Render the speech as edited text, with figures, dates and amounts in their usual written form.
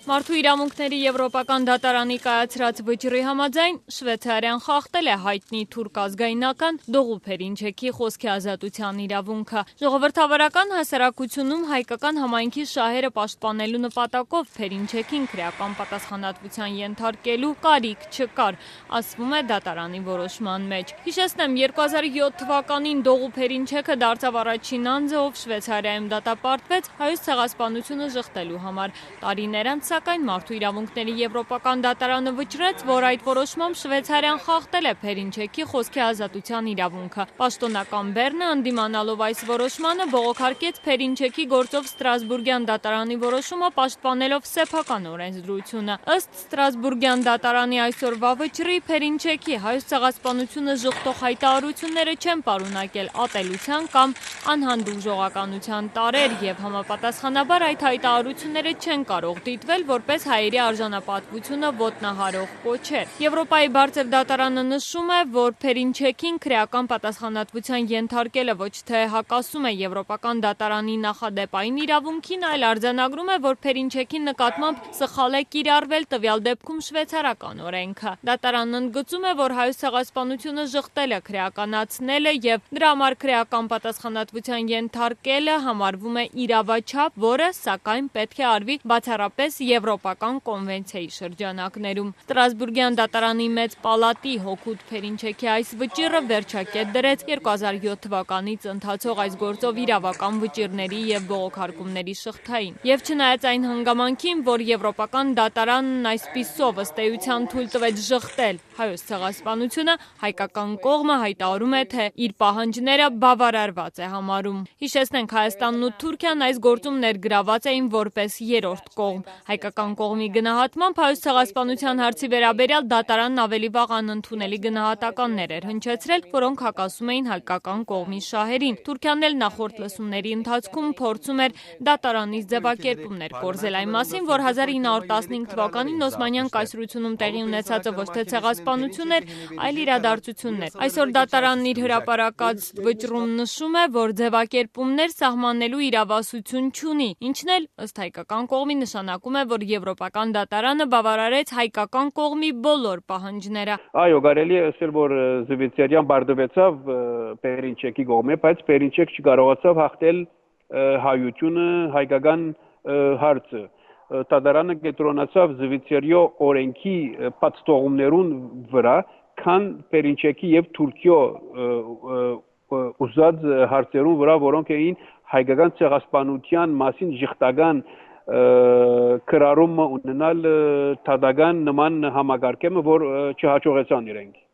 Մարդու իրավունքների Եվրոպական դատարանի կայացրած վճռի համաձայն Շվեյցարիան խախտել է հայտնի թուրք ազգայնական Դողու Փերինչեքի խոսքի ազատության իրավունքը։ Ժողովրդավարական հասարակությունում հայկական համայնքի շահերը պաշտպանելու նպատակով Փերինչեքին քրեական պատասխանատվության ենթարկելու կարիք չկար, ասվում է դատարանի որոշման մեջ։ Հիշեցնեմ, 2007 թվականին Դողու Փերինչեքը դարձավ առաջին անձը, ով Շվեյցարիայում դատապարտվեց Հայոց ցեղասպանությունը ժխտելու համար։ Տարիներ անց սակայն Մարդու իրավունքների Եվրոպական դատարանը վճռեց, որ այդ որոշմամբ Շվեյցարիան խախտել է Փերինչեքի խոսքի ազատության իրավունքը։ Պաշտոնական Բեռնը, ընդդիմանալով այս որոշմանը, բողոքարկեց Փերինչեքի գործով Ստրասբուրգյան դատարանի որոշումը, պաշտպանելով սեփական օրենսդրությունը։ Ըստ Ստրասբուրգյան դատարանի այսօրվա վճռի, Փերինչեքի Հայոց ցեղասպանությունը ժխտող հայտարարությունները չեն պարունակել ատելության կամ անհանդուրժողականության տարրեր և համապատասխանաբար այդ հայտարարությունները չեն կարող դիտվել որպես հայերի արժանապատվությունը ոտնահարող կոչեր։ Եվրոպայի բարձր դատարանը նշում է, որ Փերինչեքին քրեական պատասխանատվության ենթարկելը ոչ թե հակասում է Եվրոպական դատարանի նախադեպային իրավունքին, այլ արձանագրում է, որ Փերինչեքի նկատմամբ սխալ է կիրառվել տվյալ դեպքում շվեյցարական օրենքը։ Դատարանն ընդգծում է, որ Հայոց ցեղասպանությունը ժխտելը, քրեականացնելը և դրա համար քրեական պատասխանատվության ենթարկելը համարվում է իրավաչափ, որը սակայն պետք է արվի բացառապես Եվրոպական կոնվենցիայի շրջանակներում։ Ստրասբուրգյան դատարանի մեծ պալատի հօգուտ Փերինչեքի այս վճիռը վերջակետ դրեց 2007 թվականից ընթացող այս գործով իրավական վճիռների և բողոքարկումների շղթային։ Եվ չնայած այն հանգամանքին, որ Եվրոպական դատարանն այսպիսով ըստ էության թույլ տվեց ժխտել Հայոց ցեղասպանությունը, հայկական կողմը հայտարարում է, թե իր պահանջները բավարարված է համարում։ Հիշեցնենք, Հայաստանն ու Թուրքիան այս գործում ներգրաված էին որպես երրորդ կողմ։ Հայկական կողմի գնահատմամբ Հայոց ցեղասպանության հարցի վերաբերյալ դատարանն ավելի վաղ անընդունելի գնահատականներ էր հնչեցրել, որոնք հակասում էին հայկական կողմի շահերին։ Թուրքիան էլ նախորդ լսումների ընթացքում փորձում էր դատարանից ձևակերպումներ կորզել այն մասին, որ 1915 թվականին Օսմանյան կայսրությունում տեղի ունեցածը ոչ թե ցեղասպանություն էր, այլ իրադարձություններ։ Այսօր դատարանն իր հրապարակած վճռում նշում է, որ ձևակերպումներ սահմանելու իրավասություն չունի, ինչն էլ ըստ հայկական կողմի նշանակում է, որ Եվրոպական դատարանը բավարարեց հայկական կողմի բոլոր պահանջները։ Այո, կարելի է ասել, որ Շվեյցարիան բարդվեցավ Փերինչեկի կողմը, բայց Փերինչեկ չկարողացավ հաղթել հայությունը, հայկական հարցը։ Դատարանը կենտրոնացավ Շվեյցարիո օրենքի պատստողումներուն վրա, քան Փերինչեկի եւ Թուրքիո ուզած հարցերուն վրա, որոնք էին հայկական ցեղասպանության մասին ժխտական կրառումը ունենալ դատական նման համագարկեմը, որ չհաջողեցան իրենք։